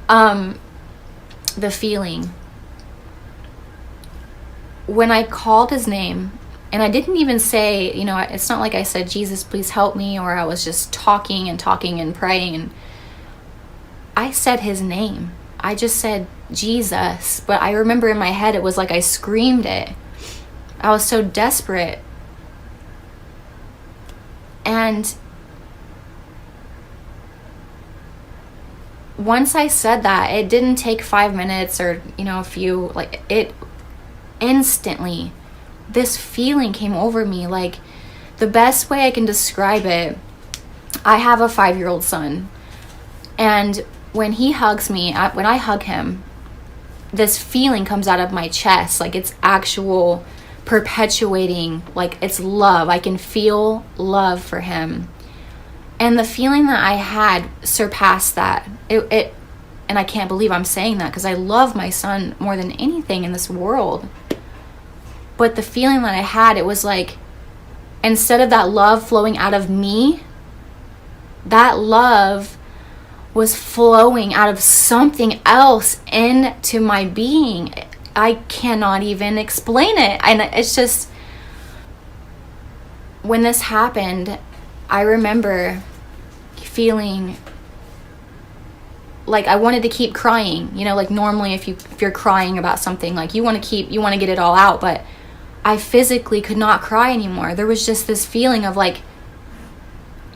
Um, the feeling. When I called his name, and I didn't even say, it's not like I said, Jesus, please help me, or I was just talking and praying. And I said his name. I just said Jesus. But I remember in my head, it was like I screamed it. I was so desperate. And once I said that, it didn't take 5 minutes or, a few, like it instantly, this feeling came over me. Like, the best way I can describe it, I have a 5-year-old son, and when he hugs me, when I hug him, this feeling comes out of my chest, like it's actual perpetuating, like it's love. I can feel love for him. And the feeling that I had surpassed that. And I can't believe I'm saying that because I love my son more than anything in this world. But the feeling that I had, it was like, instead of that love flowing out of me, that love was flowing out of something else into my being. I cannot even explain it. And it's just, when this happened, I remember feeling like I wanted to keep crying. Like normally if you're crying about something, like you want to get it all out, but I physically could not cry anymore. There was just this feeling of like,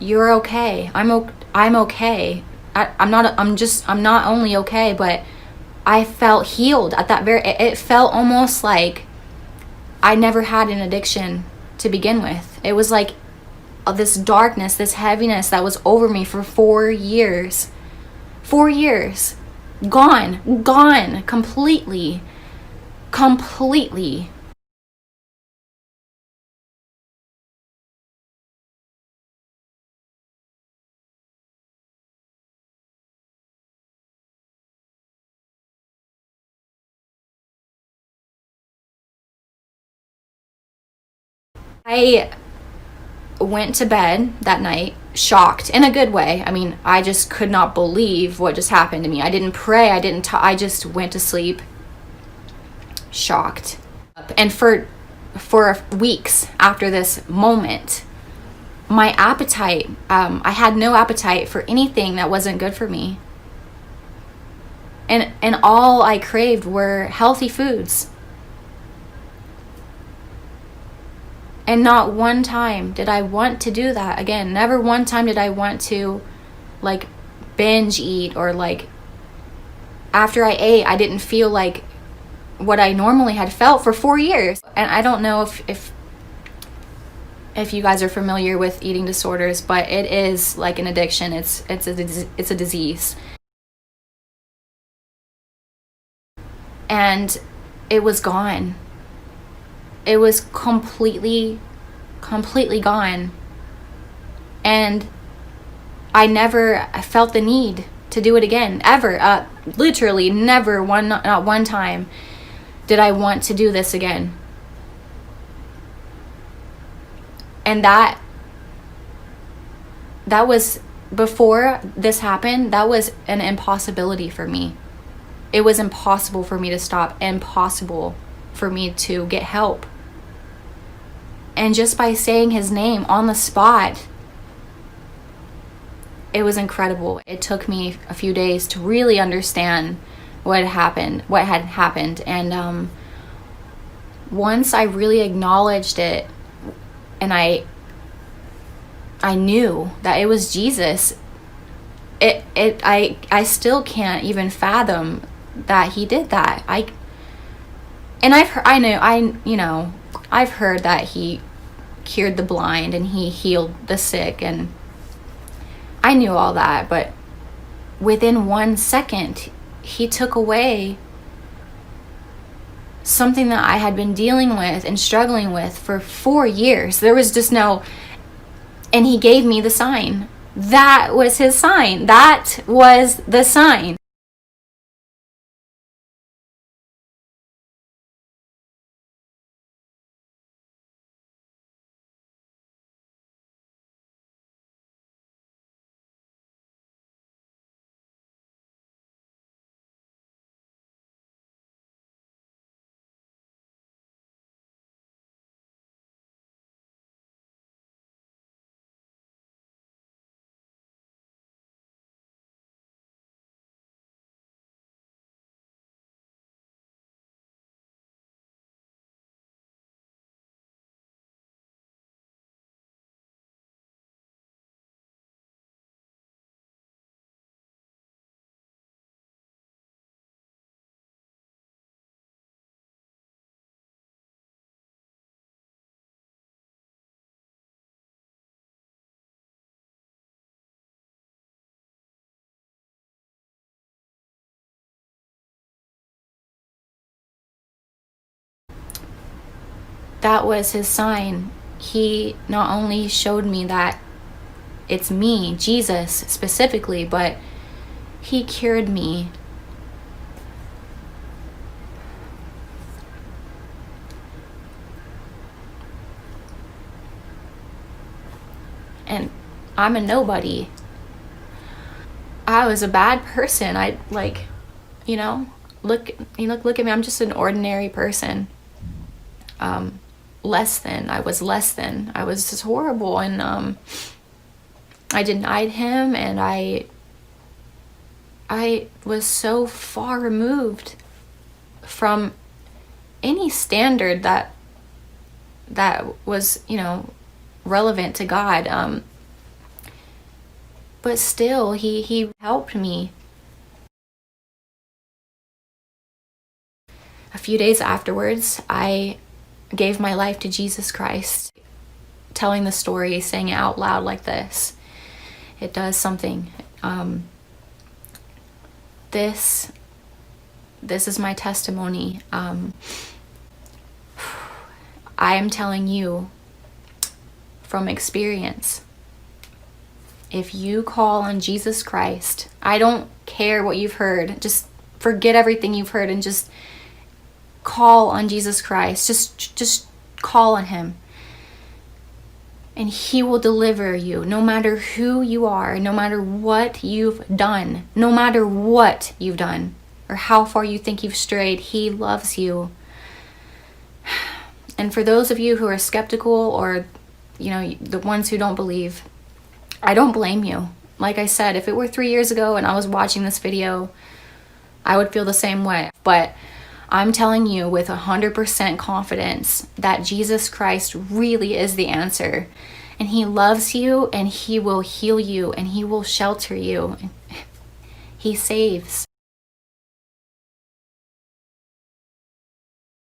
you're okay. I'm okay. I'm not only okay, but I felt healed at that it felt almost like I never had an addiction to begin with. It was like this darkness, this heaviness that was over me for 4 years. 4 years. Gone. Completely. I went to bed that night shocked in a good way. I mean, I just could not believe what just happened to me. I didn't pray. I just went to sleep shocked. And for weeks after this moment, my appetite, I had no appetite for anything that wasn't good for me. And all I craved were healthy foods. And not one time did I want to do that again. Never one time did I want to like binge eat, or like after I ate, I didn't feel like what I normally had felt for 4 years. And I don't know if you guys are familiar with eating disorders, but it is like an addiction. It's a disease. And it was gone. It was completely gone. And I felt the need to do it again, ever. Literally never, not one time did I want to do this again. And that was, before this happened, that was an impossibility for me. It was impossible for me to stop, impossible for me to get help. And just by saying his name on the spot, it was incredible. It took me a few days to really understand what had happened. And once I really acknowledged it, and I knew that it was Jesus, I still can't even fathom that he did that. I've heard that he cured the blind and he healed the sick, and I knew all that, but within 1 second, he took away something that I had been dealing with and struggling with for 4 years. There was just and he gave me the sign. That was his sign. That was the sign. that was his sign. He not only showed me that it's me, Jesus specifically, but he cured me. And I'm a nobody. I was a bad person. I like, look at me. I'm just an ordinary person. Less than. I was less than. I was just horrible, and I denied him, and I was so far removed from any standard that was, relevant to God. But still, he helped me. A few days afterwards, I gave my life to Jesus Christ. Telling the story, saying it out loud like this, it does something. This is my testimony. I am telling you from experience. If you call on Jesus Christ, I don't care what you've heard. Just forget everything you've heard and just call on Jesus Christ. Just call on him. And he will deliver you, no matter who you are, no matter what you've done, or how far you think you've strayed. He loves you. And for those of you who are skeptical, or the ones who don't believe, I don't blame you. Like I said, if it were 3 years ago and I was watching this video, I would feel the same way. But I'm telling you with 100% confidence that Jesus Christ really is the answer. And he loves you, and he will heal you, and he will shelter you. He saves.